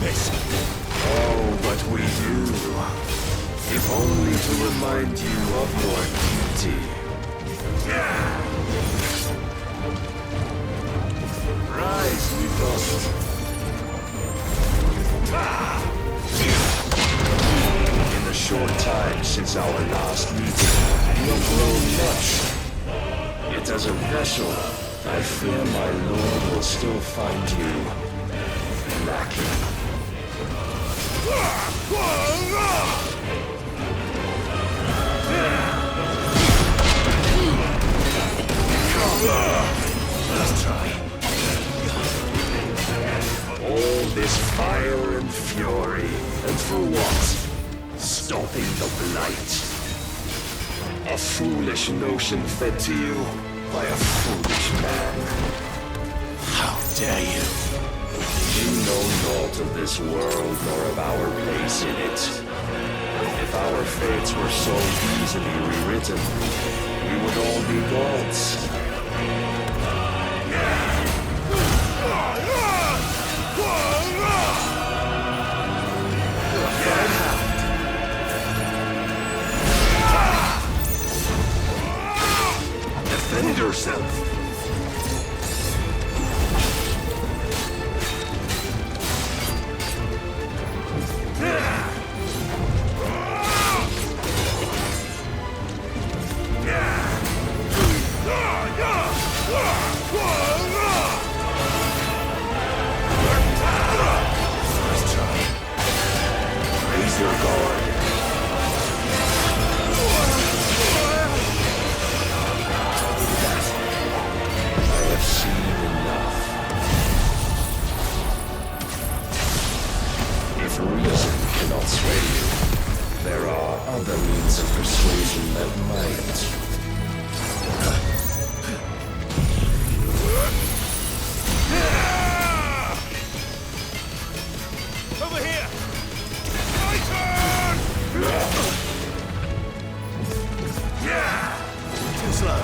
purpose. Oh, but we do. If only to remind you of your duty. Rise, Mythos. In the short time since our last meeting, you have grown much. Yet as a vessel, I fear my lord will still find you lacking. Let's try. All this fire and fury, and for what? Stopping the blight. A foolish notion fed to you by a foolish man. How dare you? You know naught of this world nor of our place in it. If our fates were so easily rewritten, we would all be gods. Defend yourself! Your guard. I have seen enough. If reason cannot sway you, there are other means of persuasion that might. Over here! Too slow.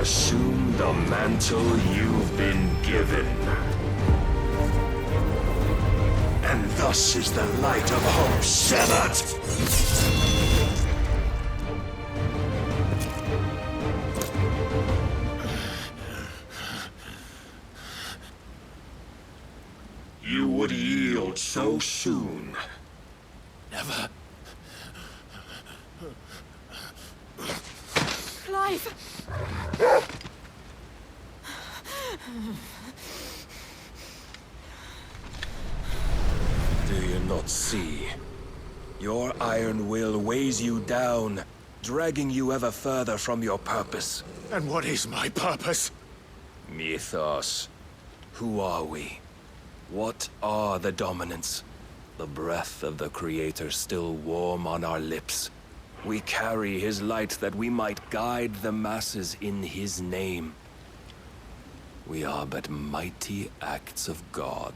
Assume the mantle you've been given. And thus is the light of hope severed! You would yield so soon. Never. Clive! Do you not see? Your iron will weighs you down, dragging you ever further from your purpose. And what is my purpose? Mythos. Who are we? What are the dominants? The breath of the Creator still warm on our lips. We carry his light that we might guide the masses in his name. We are but mighty acts of God.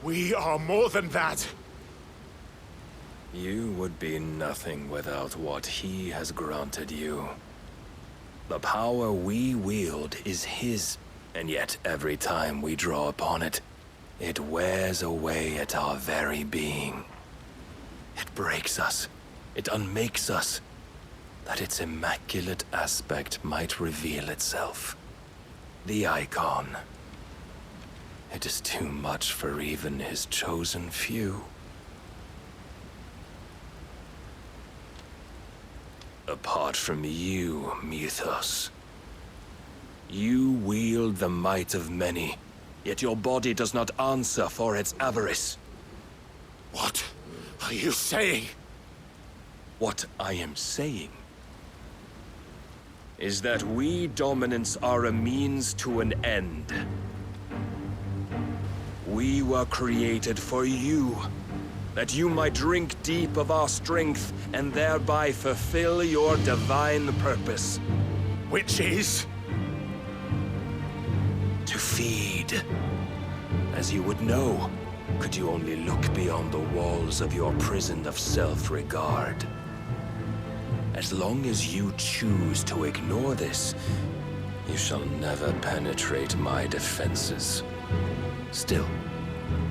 We are more than that. You would be nothing without what he has granted you. The power we wield is his, and yet every time we draw upon it, it wears away at our very being. It breaks us. It unmakes us, that its immaculate aspect might reveal itself. The icon. It is too much for even his chosen few. Apart from you, Mythos, you wield the might of many, yet your body does not answer for its avarice. What are you saying? What I am saying is that we dominants are a means to an end. We were created for you, that you might drink deep of our strength and thereby fulfill your divine purpose. Which is? To feed. As you would know, could you only look beyond the walls of your prison of self-regard. As long as you choose to ignore this, you shall never penetrate my defenses. Still,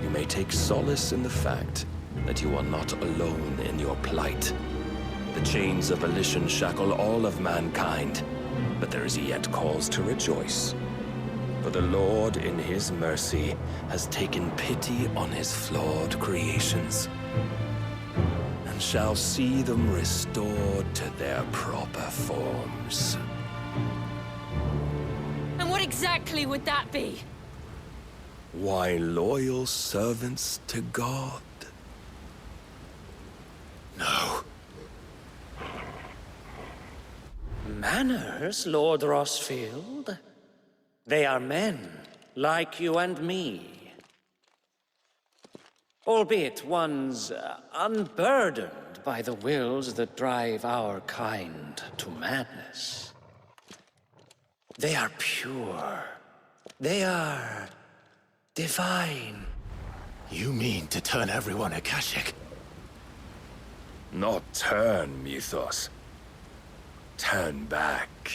you may take solace in the fact that you are not alone in your plight. The chains of volition shackle all of mankind, but there is yet cause to rejoice. For the Lord, in his mercy, has taken pity on his flawed creations, and shall see them restored to their proper forms. And what exactly would that be? Why, loyal servants to God. No. Manners, Lord Rossfield? They are men, like you and me. Albeit ones unburdened by the wills that drive our kind to madness. They are pure. They are divine. You mean to turn everyone Akashic? Not turn, Mythos. Turn back.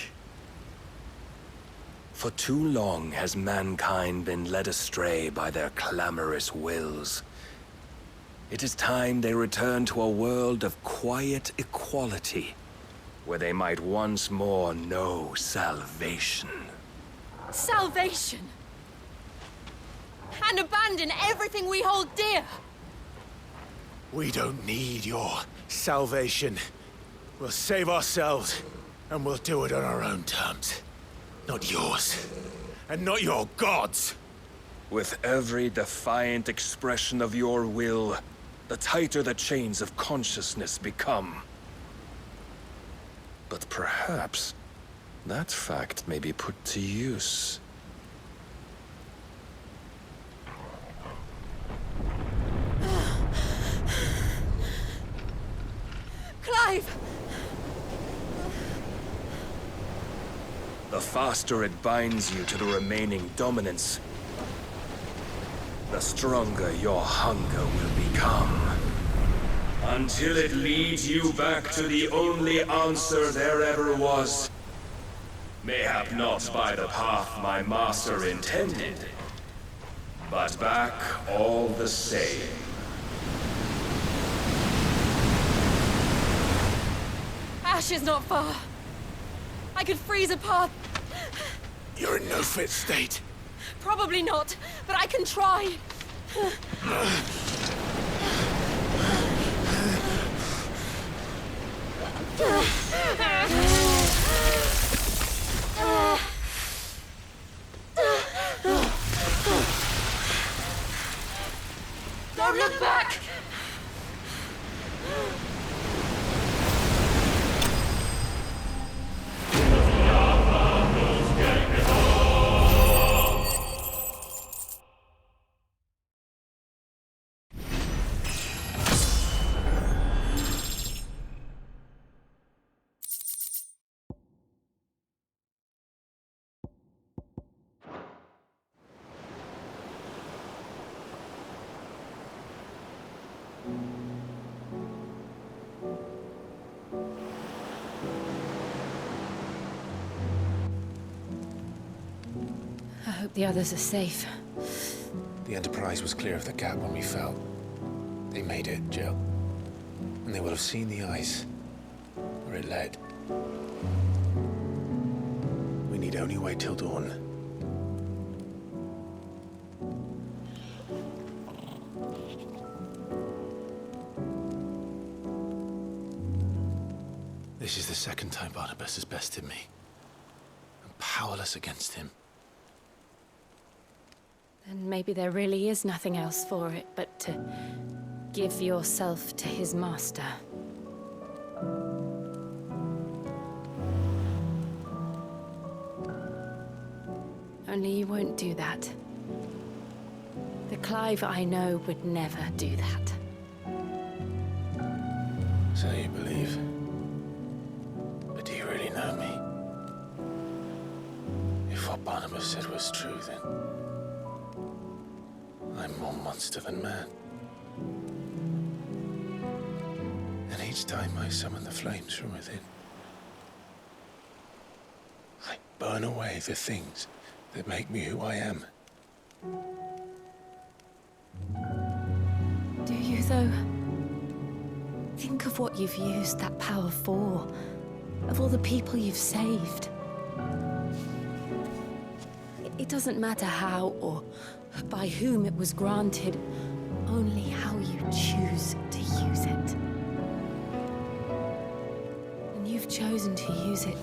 For too long has mankind been led astray by their clamorous wills. It is time they return to a world of quiet equality, where they might once more know salvation. Salvation! And abandon everything we hold dear! We don't need your salvation. We'll save ourselves, and we'll do it on our own terms. Not yours. And not your gods! With every defiant expression of your will, the tighter the chains of consciousness become. But perhaps that fact may be put to use. Clive! The faster it binds you to the remaining dominance, the stronger your hunger will become. Until it leads you back to the only answer there ever was. Mayhap not by the path my master intended, but back all the same. Ash is not far. I could freeze a path. You're in no fit state. Probably not, but I can try. Don't look back! I hope the others are safe. The Enterprise was clear of the gap when we fell. They made it, Jill. And they will have seen the ice, where it led. We need only wait till dawn. This is the second time Barnabas has bested me. I'm powerless against him. Then maybe there really is nothing else for it but to give yourself to his master. Only you won't do that. The Clive, I know, would never do that. So you believe. But do you really know me? If what Barnabas said was true, then I'm more monster than man. And each time I summon the flames from within, I burn away the things that make me who I am. Do you, though? Think of what you've used that power for, of all the people you've saved. It doesn't matter how or by whom it was granted, only how you choose to use it. And you've chosen to use it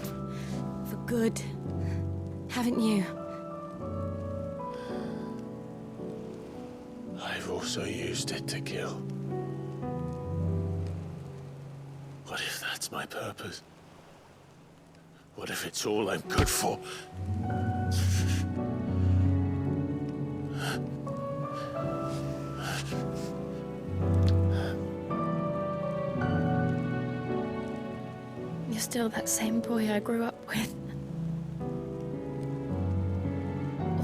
for good, haven't you? I've also used it to kill. What if that's my purpose? What if it's all I'm good for? You're still that same boy I grew up with.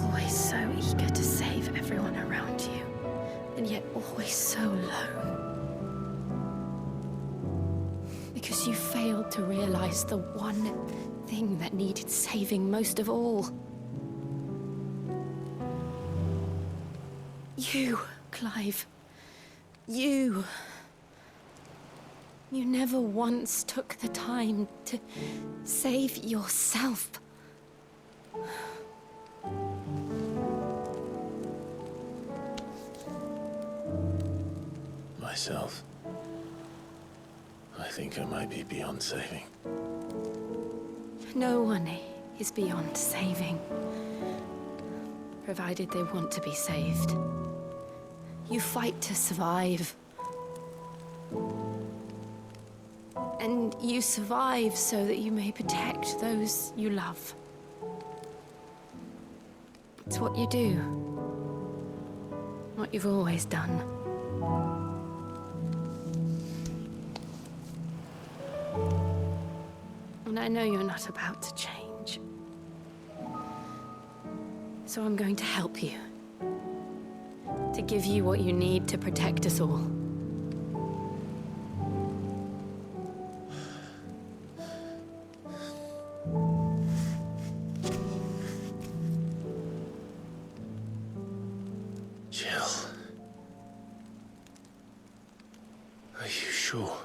Always so eager to save everyone around you, and yet always so lone. Because you failed to realize the one thing that needed saving most of all. You, Clive. You. You never once took the time to save yourself. Myself. I think I might be beyond saving. No one is beyond saving, provided they want to be saved. You fight to survive. And you survive so that you may protect those you love. It's what you do. What you've always done. And I know you're not about to change. So I'm going to help you. To give you what you need to protect us all. Jill. Are you sure?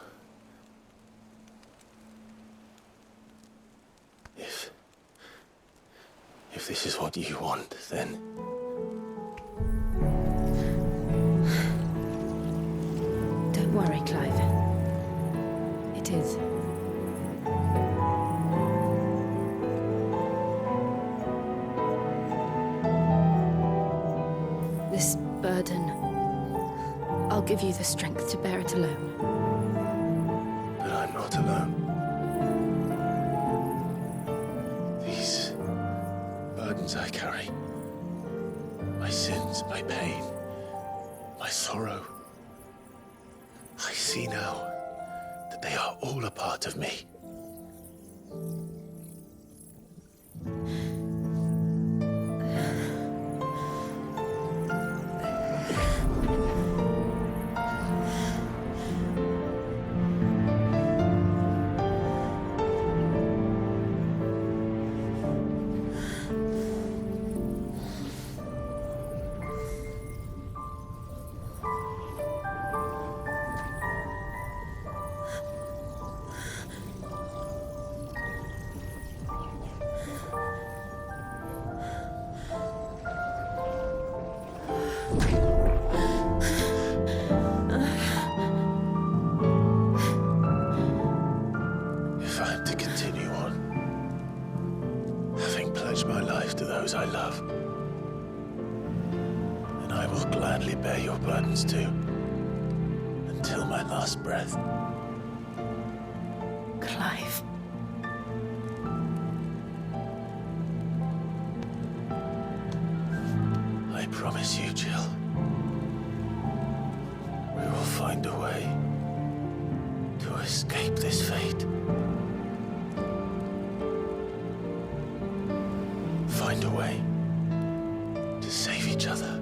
If this is what you want, then... Don't worry, Clive. It is. This burden, I'll give you the strength to bear it alone. But I'm not alone. These burdens I carry, my sins, my pain, my sorrow, I see now that they are all a part of me. If I'm to continue on, having pledged my life to those I love, then I will gladly bear your burdens too, until my last breath. Clive. I promise you, Jill. find a way to escape this fate. Find a way to save each other.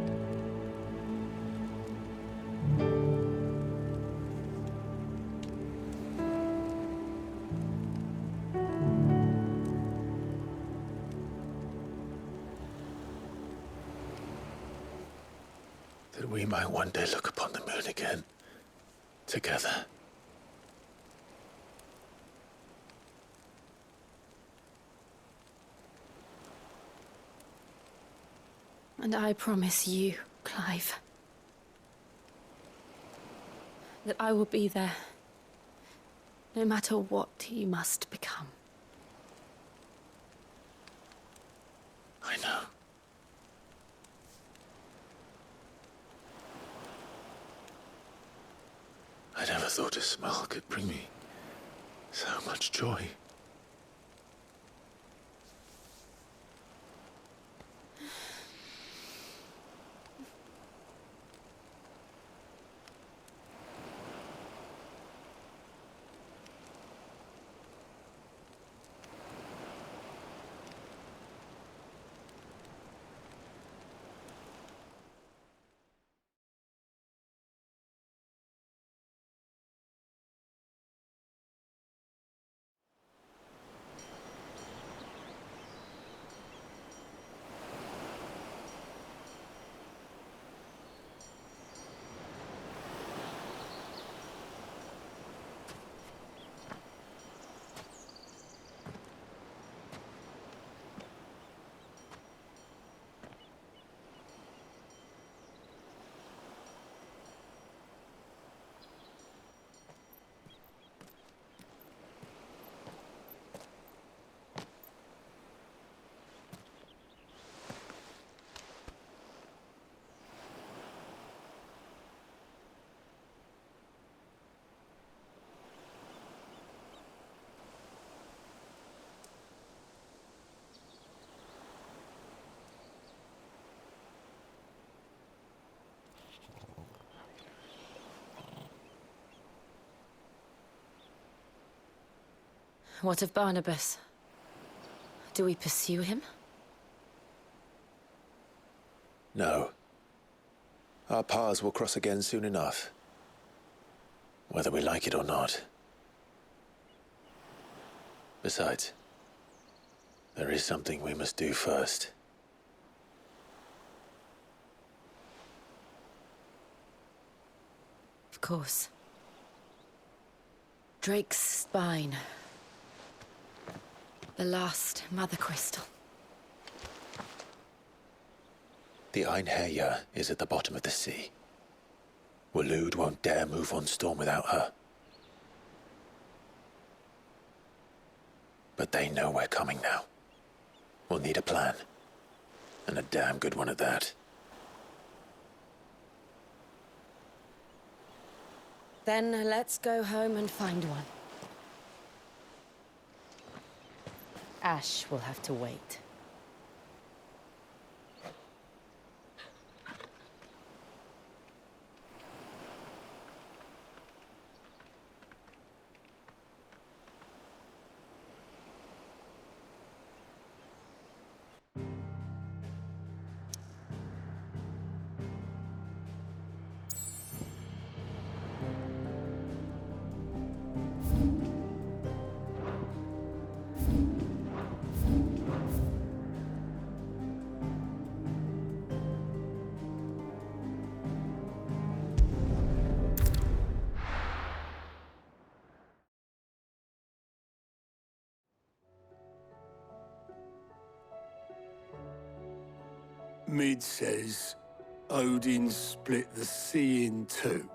That we might one day look upon the moon again, together. And I promise you, Clive, that I will be there, no matter what you must become. I know. I never thought a smile could bring me so much joy. What of Barnabas? Do we pursue him? No. Our paths will cross again soon enough. Whether we like it or not. Besides, there is something we must do first. Of course. Drake's spine. The last Mother Crystal. The Einherjar is at the bottom of the sea. Waloed won't dare move on Storm without her. But they know we're coming now. We'll need a plan. And a damn good one at that. Then let's go home and find one. Ash will have to wait. Mid says Odin split the sea in two.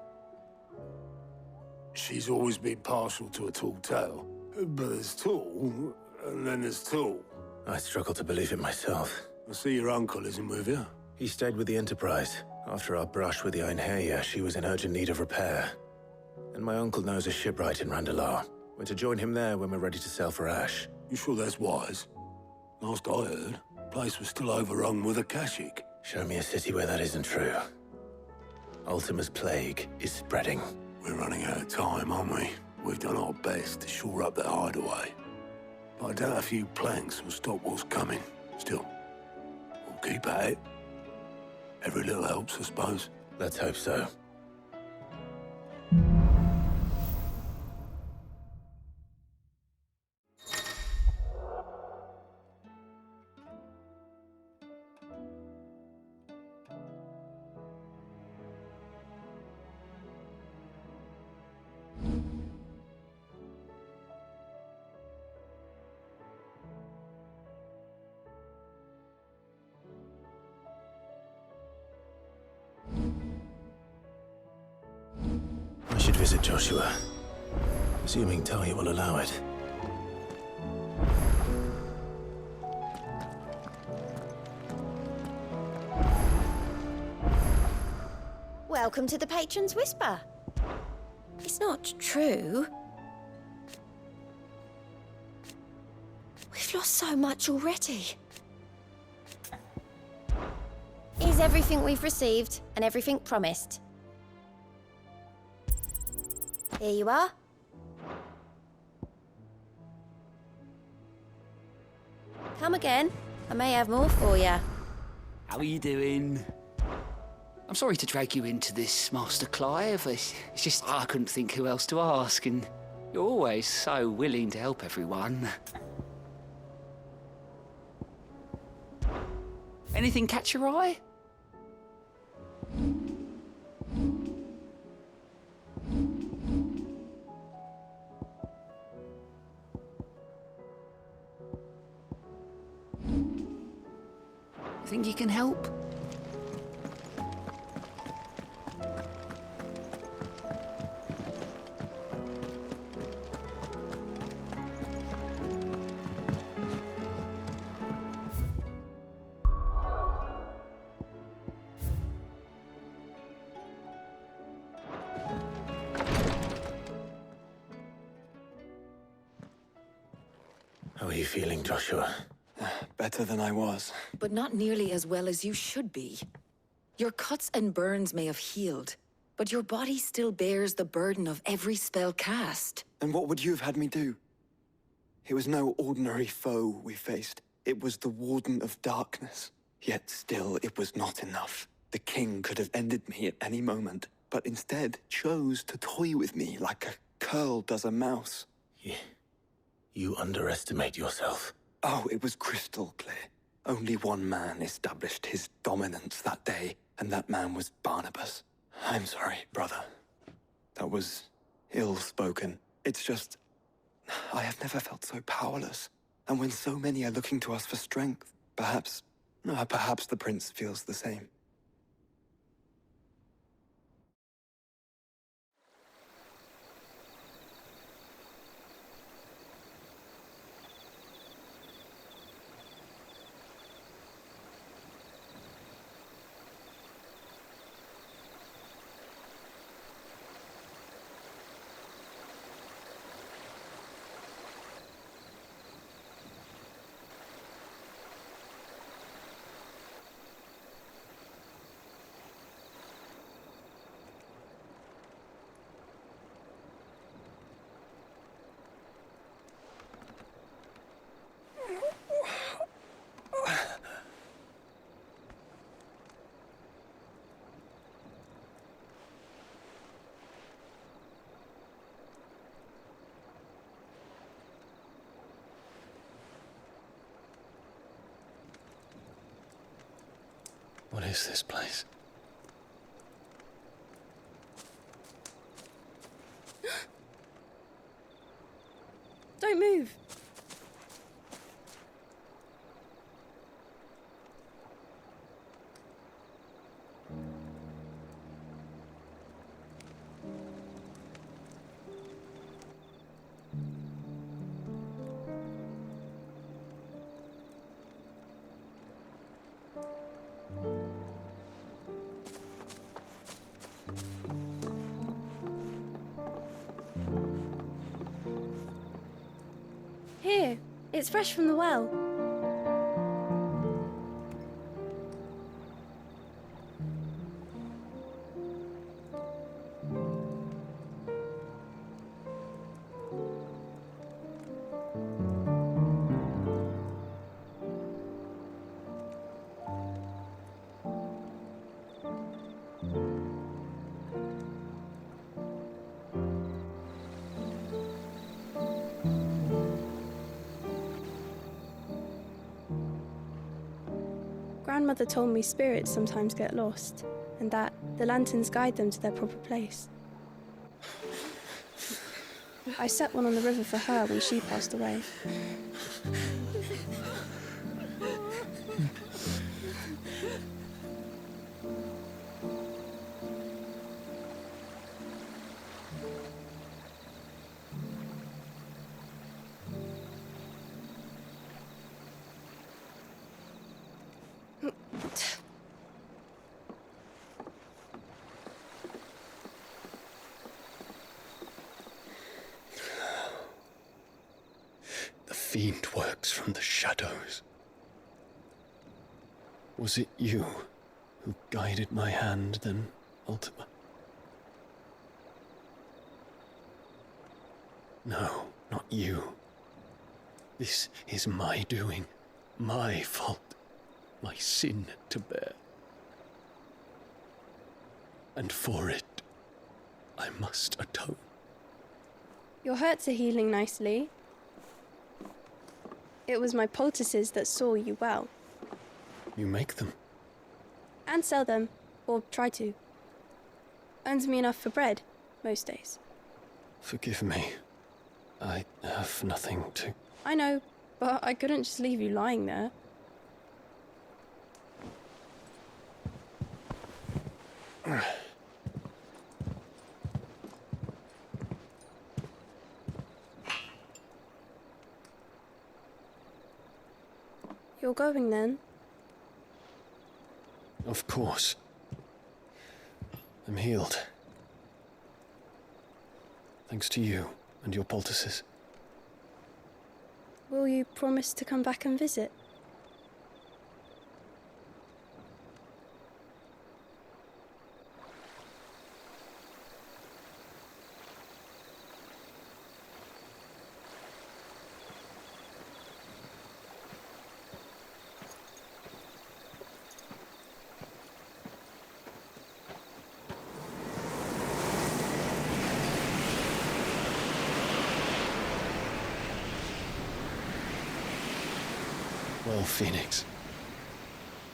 She's always been partial to a tall tale. But there's tall, and then there's tall. I struggle to believe it myself. I see your uncle isn't with you. He stayed with the Enterprise. After our brush with the Einherjar, she was in urgent need of repair. And my uncle knows a shipwright in Randalar. We're to join him there when we're ready to sail for Ash. You sure that's wise? Last I heard, the place was still overrun with Akashic. Show me a city where that isn't true. Ultima's plague is spreading. We're running out of time, aren't we? We've done our best to shore up the hideaway. But I doubt a few planks will stop what's coming. Still, we'll keep at it. Every little helps, I suppose. Let's hope so. I should visit Joshua, assuming Talia will allow it. Welcome to the Patron's Whisper. It's not true. We've lost so much already. Here's everything we've received and everything promised. Here you are. Come again. I may have more for you. How are you doing? I'm sorry to drag you into this, Master Clive. It's just I couldn't think who else to ask, and you're always so willing to help everyone. Anything catch your eye? Think you can help? How are you feeling, Joshua? Better than I was. But not nearly as well as you should be. Your cuts and burns may have healed, but your body still bears the burden of every spell cast. Then what would you have had me do? It was no ordinary foe we faced. It was the Warden of Darkness. Yet still, it was not enough. The king could have ended me at any moment, but instead chose to toy with me like a curl does a mouse. You underestimate yourself. Oh, it was crystal clear. Only one man established his dominance that day, and that man was Barnabas. I'm sorry, brother. That was ill-spoken. It's just, I have never felt so powerless. And when so many are looking to us for strength, perhaps the prince feels the same. What is this place? Don't move. Here, it's fresh from the well. Grandmother told me spirits sometimes get lost, and that the lanterns guide them to their proper place. I set one on the river for her when she passed away. The fiend works from the shadows. Was it you who guided my hand then, Ultima? No, not you. This is my doing, my fault, my sin to bear. And for it, I must atone. Your hurts are healing nicely. It was my poultices that saw you well. You make them? And sell them, or try to. Earns me enough for bread, most days. Forgive me. I have nothing to... I know, but I couldn't just leave you lying there. You're going then? Of course. I'm healed. Thanks to you and your poultices. Will you promise to come back and visit? Well, Phoenix,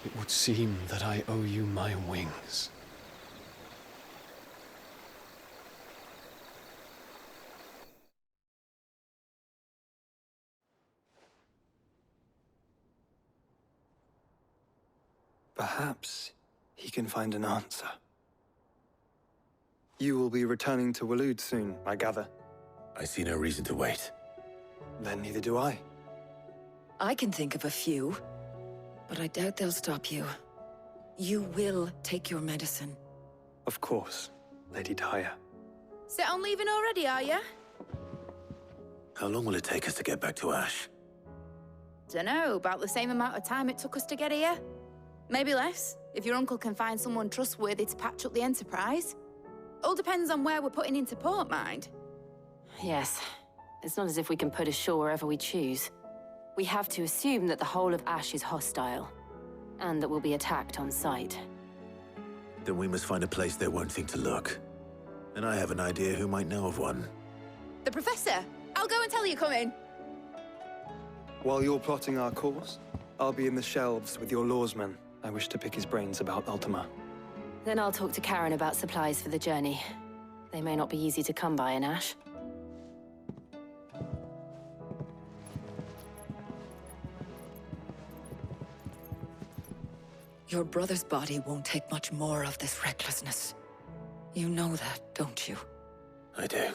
it would seem that I owe you my wings. Perhaps he can find an answer. You will be returning to Waloed soon, I gather. I see no reason to wait. Then neither do I. I can think of a few, but I doubt they'll stop you. You will take your medicine. Of course, Lady Daya. Set on leaving already, are you? How long will it take us to get back to Ash? Dunno, about the same amount of time it took us to get here. Maybe less, if your uncle can find someone trustworthy to patch up the Enterprise. All depends on where we're putting into port, mind. Yes. It's not as if we can put ashore wherever we choose. We have to assume that the whole of Ash is hostile, and that we'll be attacked on sight. Then we must find a place they won't think to look. And I have an idea who might know of one. The Professor! I'll go and tell you come in. While you're plotting our course, I'll be in the shelves with your lawsman. I wish to pick his brains about Ultima. Then I'll talk to Karen about supplies for the journey. They may not be easy to come by in Ash. Your brother's body won't take much more of this recklessness. You know that, don't you? I do.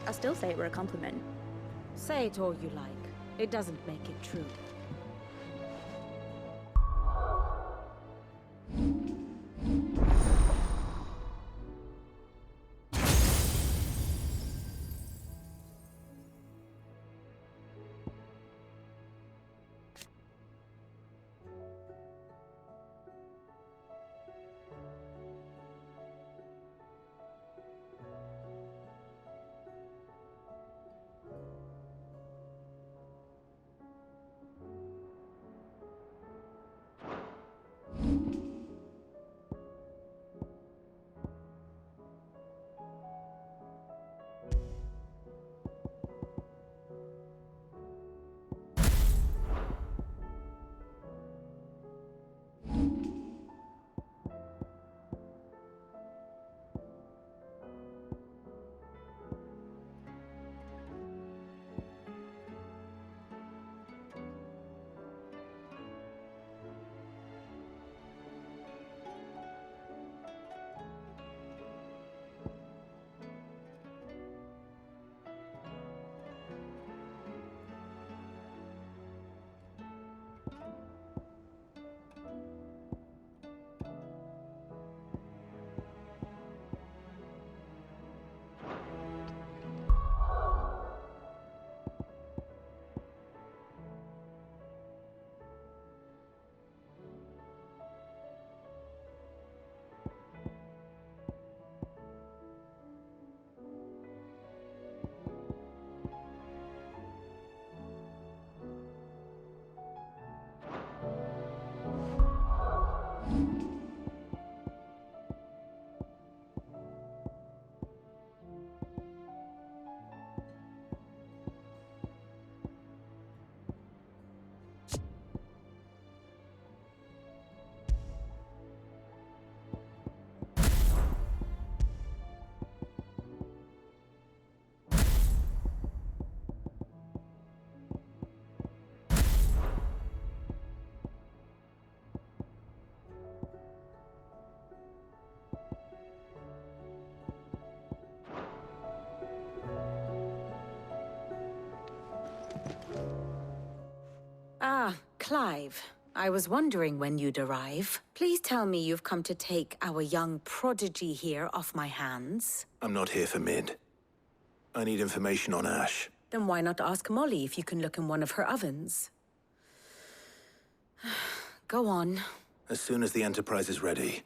I still say it were a compliment. Say it all you like. It doesn't make it true. Clive. I was wondering when you'd arrive. Please tell me you've come to take our young prodigy here off my hands. I'm not here for Mid. I need information on Ash. Then why not ask Molly if you can look in one of her ovens? Go on. As soon as the Enterprise is ready,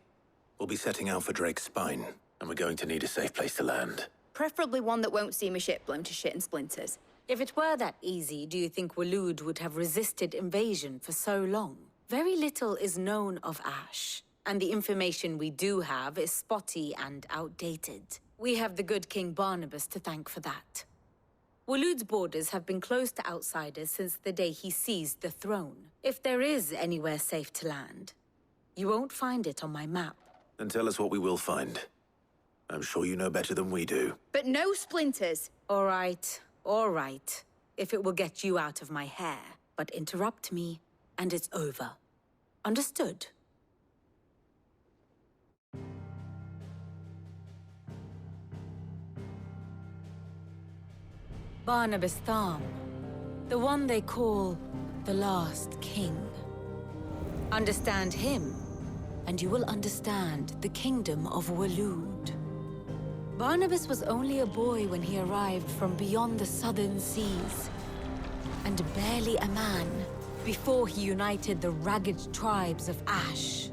we'll be setting out for Drake's Spine, and we're going to need a safe place to land. Preferably one that won't see my ship blown to shit and splinters. If it were that easy, do you think Waloed would have resisted invasion for so long? Very little is known of Ash, and the information we do have is spotty and outdated. We have the good King Barnabas to thank for that. Waloed's borders have been closed to outsiders since the day he seized the throne. If there is anywhere safe to land, you won't find it on my map. Then tell us what we will find. I'm sure you know better than we do. But no splinters! All right. If it will get you out of my hair. But interrupt me, and it's over. Understood? Barnabas Tharm. The one they call the Last King. Understand him, and you will understand the kingdom of Waloed. Barnabas was only a boy when he arrived from beyond the southern seas, and barely a man before he united the ragged tribes of Ash.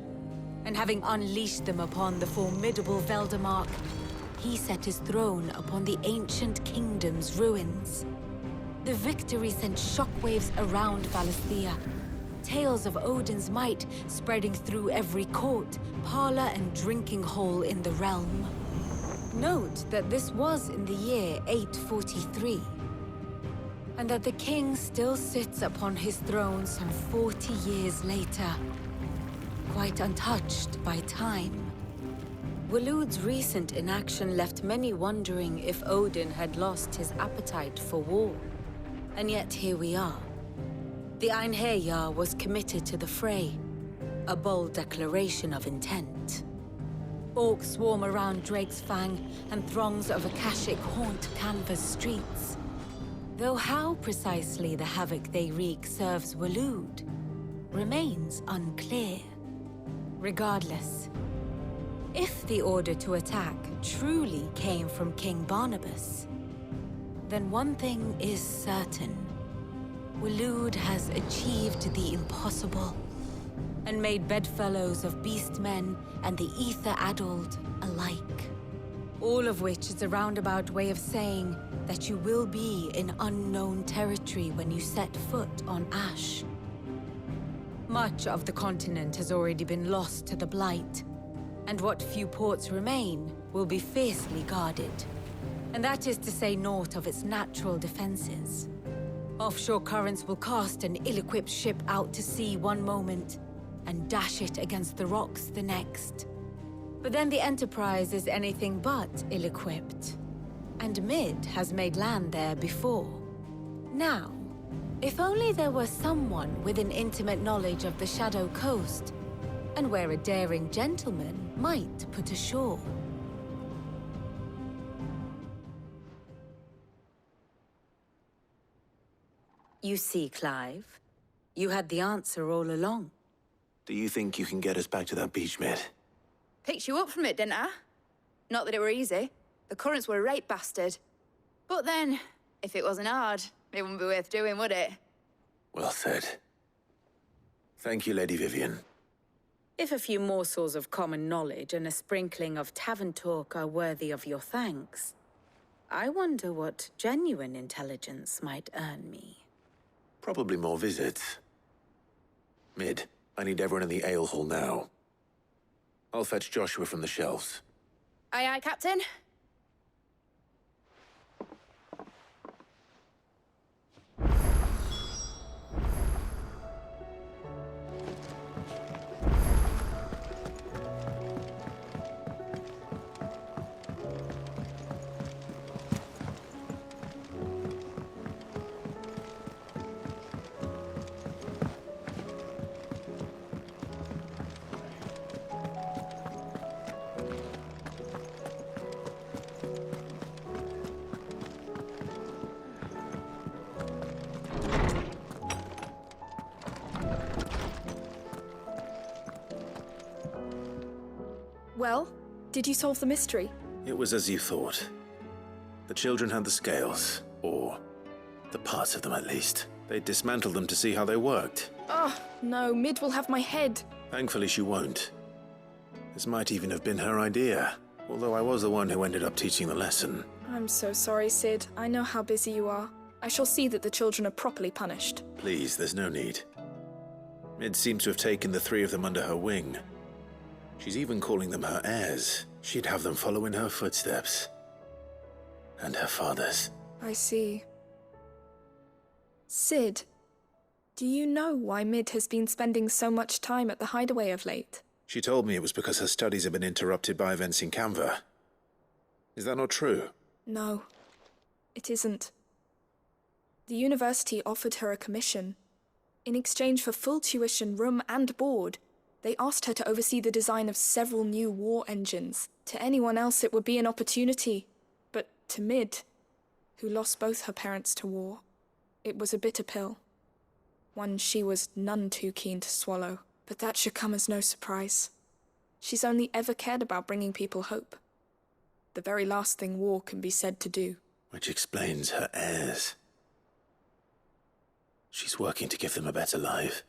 And having unleashed them upon the formidable Veldamark, he set his throne upon the ancient kingdom's ruins. The victory sent shockwaves around Valisthea, tales of Odin's might spreading through every court, parlor, and drinking hole in the realm. Note that this was in the year 843, and that the king still sits upon his throne some 40 years later, quite untouched by time. Waloed's recent inaction left many wondering if Odin had lost his appetite for war. And yet here we are. The Einherjar was committed to the fray, a bold declaration of intent. Orcs swarm around Drake's Fang, and throngs of Akashic haunt Canva's streets. Though how precisely the havoc they wreak serves Waloed remains unclear. Regardless, if the order to attack truly came from King Barnabas, then one thing is certain. Waloed has achieved the impossible, and made bedfellows of beastmen and the ether-addled alike. All of which is a roundabout way of saying that you will be in unknown territory when you set foot on Ash. Much of the continent has already been lost to the Blight, and what few ports remain will be fiercely guarded. And that is to say naught of its natural defenses. Offshore currents will cast an ill-equipped ship out to sea one moment, and dash it against the rocks the next. But then the Enterprise is anything but ill-equipped. And Mid has made land there before. Now, if only there were someone with an intimate knowledge of the Shadow Coast, and where a daring gentleman might put ashore. You see, Clive, you had the answer all along. Do you think you can get us back to that beach, Mid? Picked you up from it, didn't I? Not that it were easy. The currents were a right bastard. But then, if it wasn't hard, it wouldn't be worth doing, would it? Well said. Thank you, Lady Vivian. If a few morsels of common knowledge and a sprinkling of tavern talk are worthy of your thanks, I wonder what genuine intelligence might earn me. Probably more visits. Mid, I need everyone in the ale hall now. I'll fetch Joshua from the shelves. Aye, aye, Captain. Well, did you solve the mystery? It was as you thought. The children had the scales, or the parts of them at least. They dismantled them to see how they worked. Oh, no, Mid will have my head. Thankfully she won't. This might even have been her idea, although I was the one who ended up teaching the lesson. I'm so sorry, Sid. I know how busy you are. I shall see that the children are properly punished. Please, there's no need. Mid seems to have taken the three of them under her wing. She's even calling them her heirs. She'd have them follow in her footsteps. And her father's. I see. Sid, do you know why Mid has been spending so much time at the hideaway of late? She told me it was because her studies have been interrupted by events in Canva. Is that not true? No, it isn't. The university offered her a commission. In exchange for full tuition, room and board, they asked her to oversee the design of several new war engines. To anyone else it would be an opportunity, but to Mid, who lost both her parents to war, it was a bitter pill. One she was none too keen to swallow. But that should come as no surprise. She's only ever cared about bringing people hope. The very last thing war can be said to do. Which explains her heirs. She's working to give them a better life.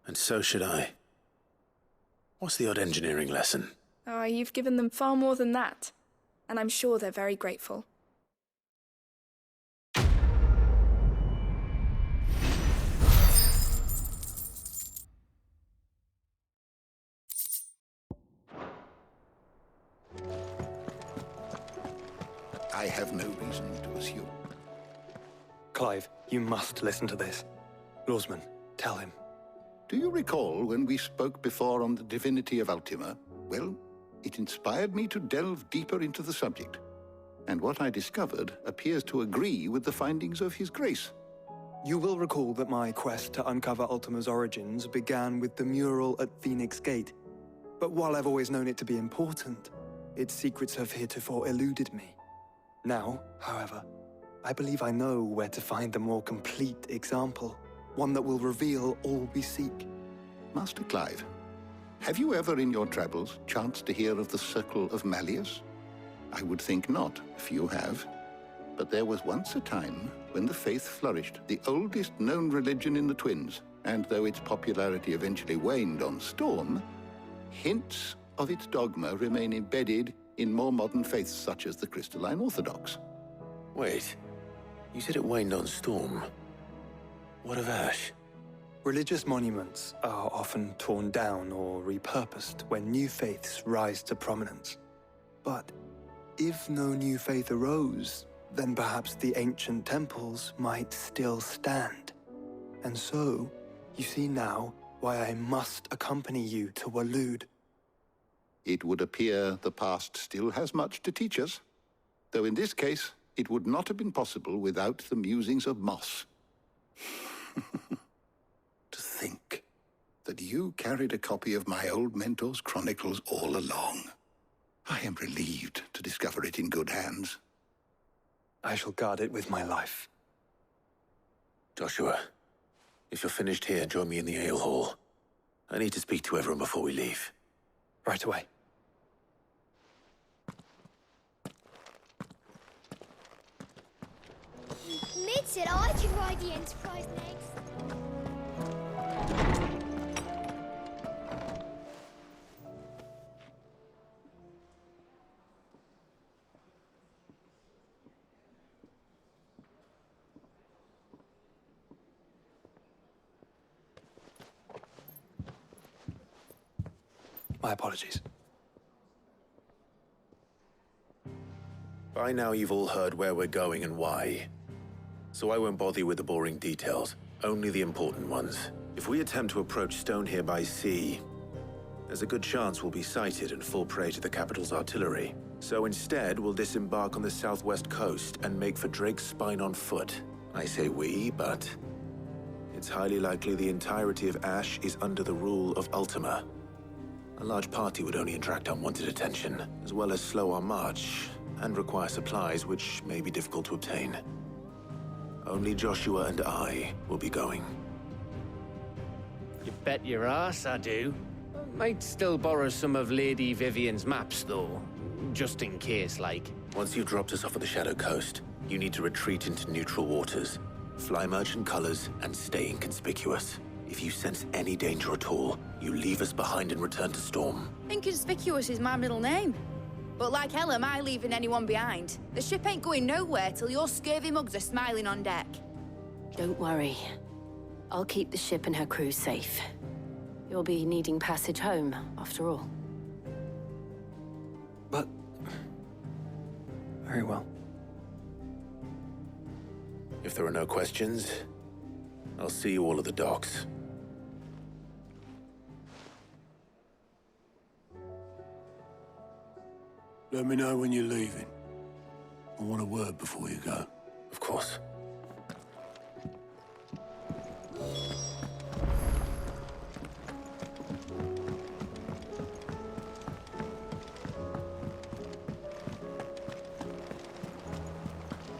And so should I. What's the odd engineering lesson? Ah, you've given them far more than that. And I'm sure they're very grateful. I have no reason to assume. Clive, you must listen to this. Lawsman, tell him. Do you recall when we spoke before on the divinity of Ultima? Well, it inspired me to delve deeper into the subject. And what I discovered appears to agree with the findings of His Grace. You will recall that my quest to uncover Ultima's origins began with the mural at Phoenix Gate. But while I've always known it to be important, its secrets have heretofore eluded me. Now, however, I believe I know where to find the more complete example, one that will reveal all we seek. Master Clive, have you ever in your travels chanced to hear of the Circle of Malleus? I would think not, if you have. But there was once a time when the faith flourished, the oldest known religion in the Twins, and though its popularity eventually waned on Storm, hints of its dogma remain embedded in more modern faiths such as the Crystalline Orthodox. Wait, you said it waned on Storm. What of Ash? Religious monuments are often torn down or repurposed when new faiths rise to prominence. But if no new faith arose, then perhaps the ancient temples might still stand. And so, you see now why I must accompany you to Waloed. It would appear the past still has much to teach us, though in this case, it would not have been possible without the musings of Moss. To think that you carried a copy of my old mentor's chronicles all along. I am relieved to discover it in good hands. I shall guard it with my life. Joshua, if you're finished here, join me in the ale hall. I need to speak to everyone before we leave. Right away. Mid said I could ride the Enterprise next. My apologies. By now you've all heard where we're going and why. So I won't bother you with the boring details, only the important ones. If we attempt to approach Stone here by sea, there's a good chance we'll be sighted and fall prey to the capital's artillery. So instead, we'll disembark on the southwest coast and make for Drake's Spine on foot. I say we, but it's highly likely the entirety of Ash is under the rule of Ultima. A large party would only attract unwanted attention, as well as slow our march, and require supplies which may be difficult to obtain. Only Joshua and I will be going. You bet your ass I do. Might still borrow some of Lady Vivian's maps, though. Just in case, like. Once you've dropped us off at the Shadow Coast, you need to retreat into neutral waters. Fly merchant colors and stay inconspicuous. If you sense any danger at all, you leave us behind and return to Storm. Inconspicuous is my middle name. But like hell am I leaving anyone behind. The ship ain't going nowhere till your scurvy mugs are smiling on deck. Don't worry. I'll keep the ship and her crew safe. You'll be needing passage home, after all. But... very well. If there are no questions, I'll see you all at the docks. Let me know when you're leaving. I want a word before you go. Of course.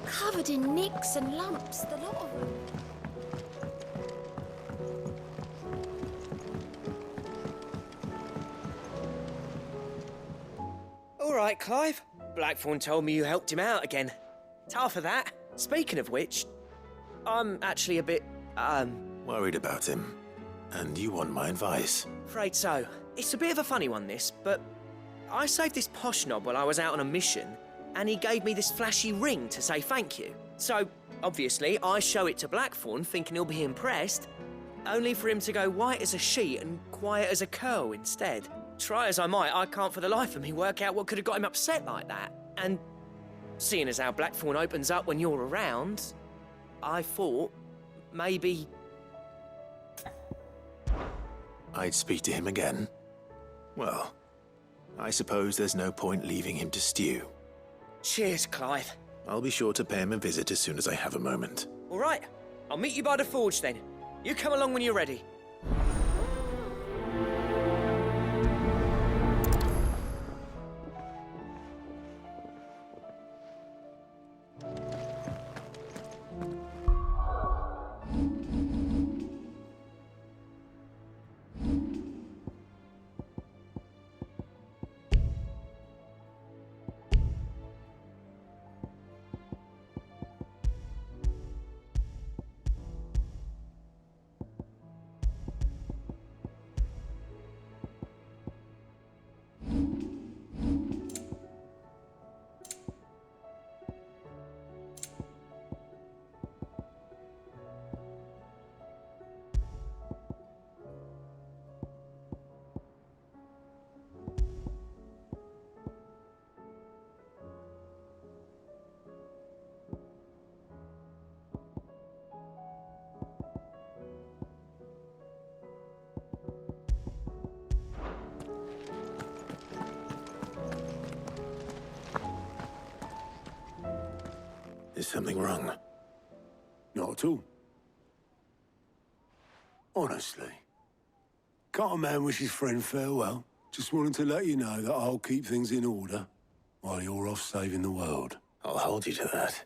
Covered in nicks and lumps, the lot of them. All right, Clive. Blackthorn told me you helped him out again. Tough of that. Speaking of which, I'm actually a bit, Worried about him. And you want my advice? afraid so. It's a bit of a funny one, this, but I saved this posh knob while I was out on a mission, and he gave me this flashy ring to say thank you. So, obviously, I show it to Blackthorn, thinking he'll be impressed, only for him to go white as a sheet and quiet as a curl instead. Try as I might, I can't for the life of me work out what could have got him upset like that. And seeing as how Blackthorn opens up when you're around, I thought maybe... I'd speak to him again. Well, I suppose there's no point leaving him to stew. Cheers, Clive. I'll be sure to pay him a visit as soon as I have a moment. All right, I'll meet you by the forge then. You come along when you're ready. Is something wrong? Not at all. Honestly. Can't a man wish his friend farewell? Just wanted to let you know that I'll keep things in order while you're off saving the world. I'll hold you to that.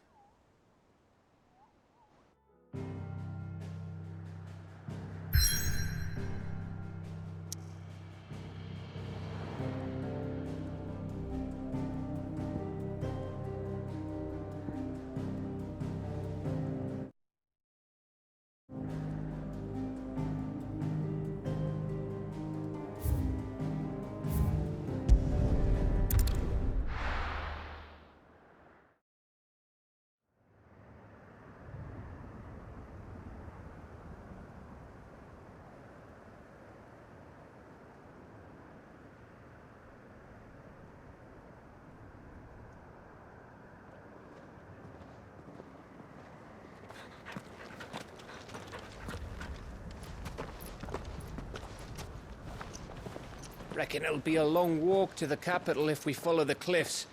Reckon it'll be a long walk to the capital if we follow the cliffs.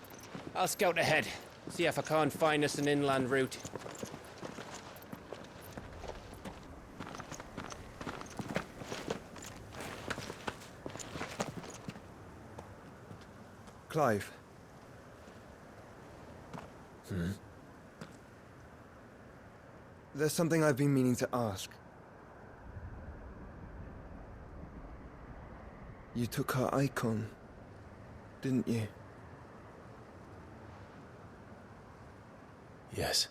I'll scout ahead, see if I can't find us an inland route. Clive. There's something I've been meaning to ask. You took her icon, didn't you? Yes,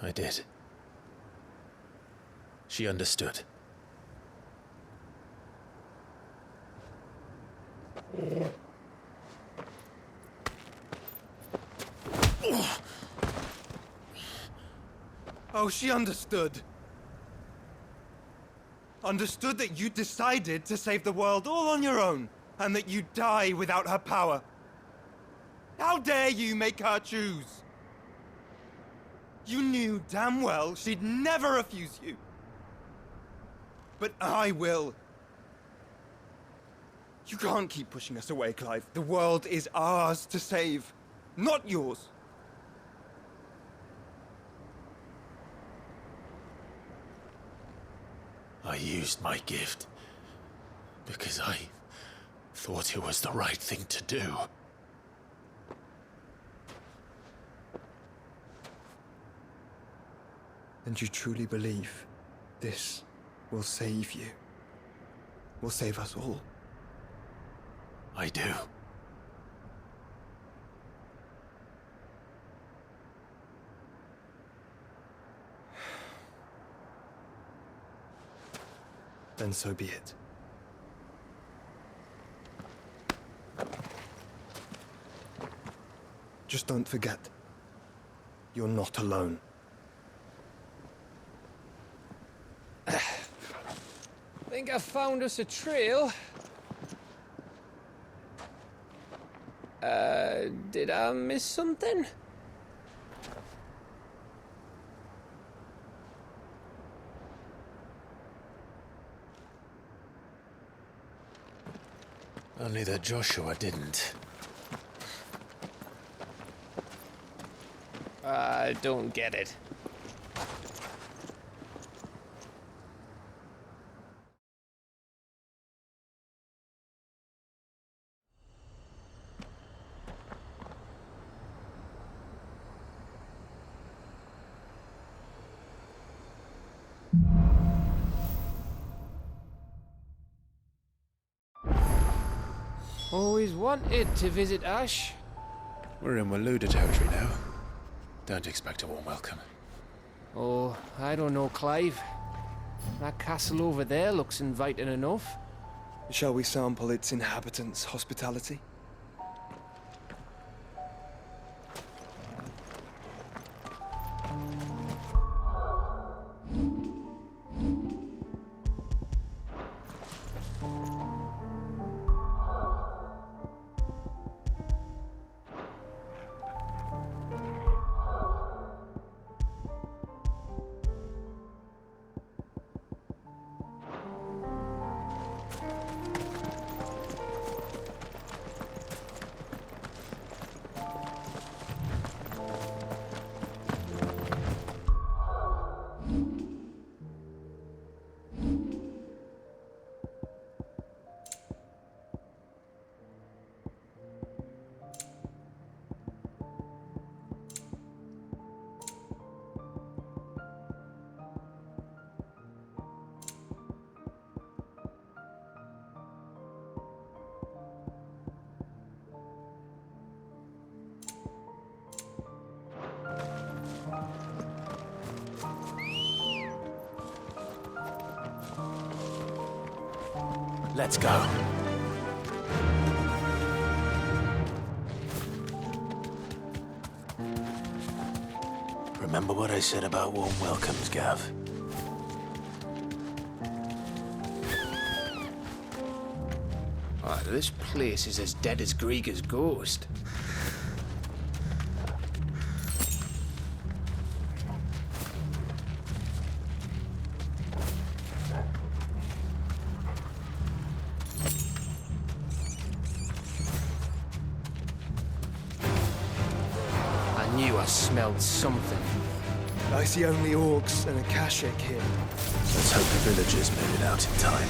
I did. She understood. Oh, she understood. Understood that you decided to save the world all on your own, and that you'd die without her power. How dare you make her choose? You knew damn well she'd never refuse you. But I will. You can't keep pushing us away, Clive. The world is ours to save, not yours. I used my gift because I thought it was the right thing to do. And you truly believe this will save you? Will save us all? I do. Then so be it. Just don't forget, you're not alone. Think I found us a trail. Did I miss something? Only that Joshua didn't. I don't get it. Always wanted to visit Ash. We're in Waluda territory now. Don't expect a warm welcome. Oh, I don't know, Clive. That castle over there looks inviting enough. Shall we sample its inhabitants' hospitality? Let's go. Remember what I said about warm welcomes, Gav? Oh, this place is as dead as Greagor's ghost. I knew I smelled something. I see only orcs and a Kashik here. Let's hope the villagers made it out in time.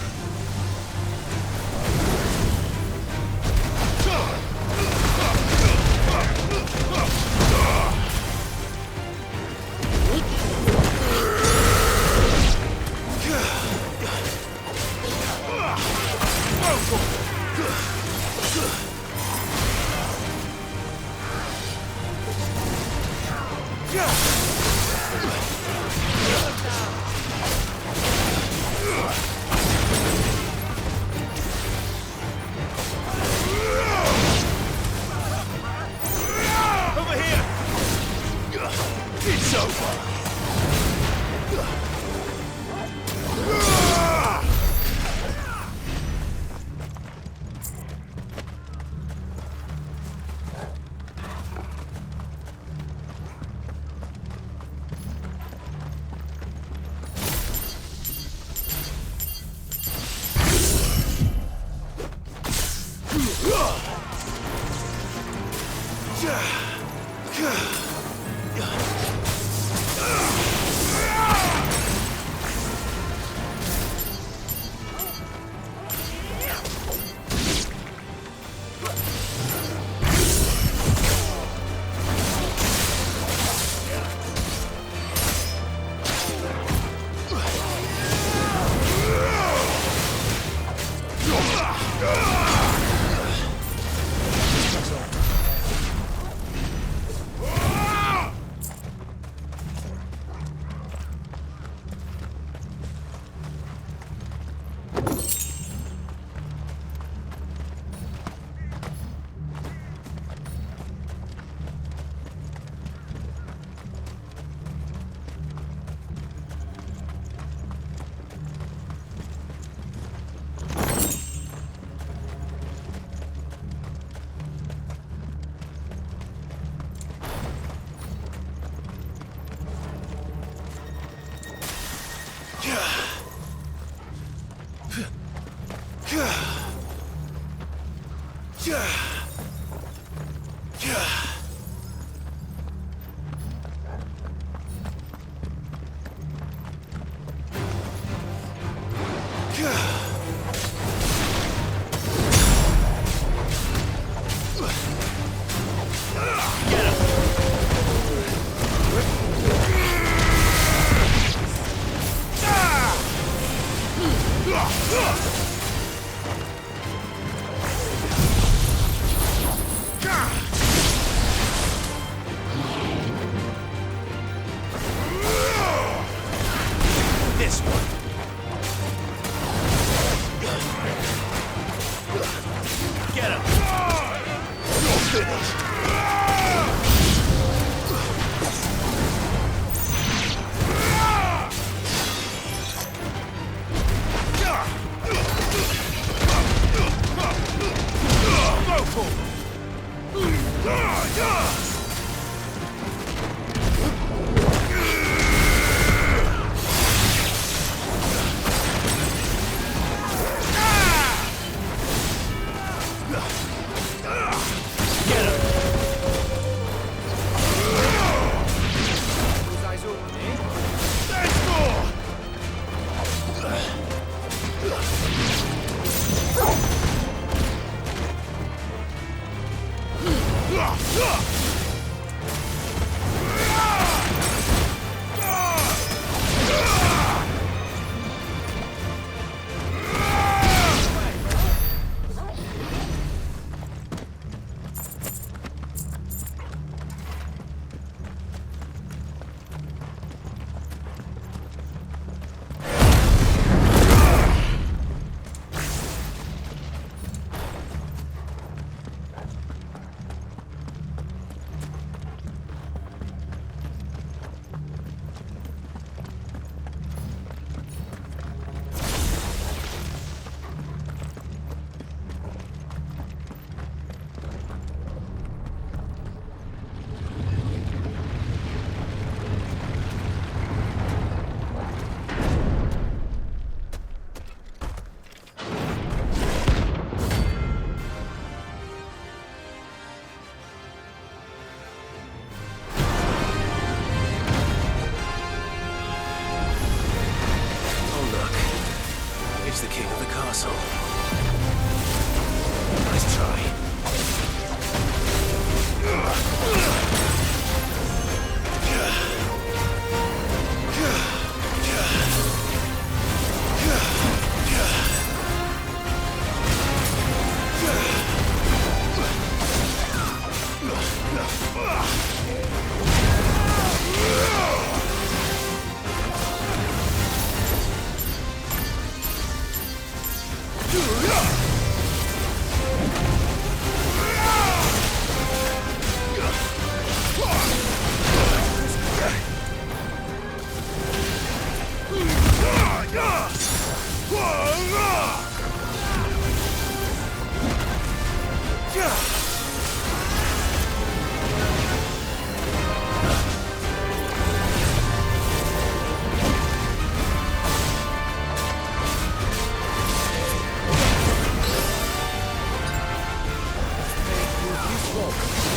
Smoke.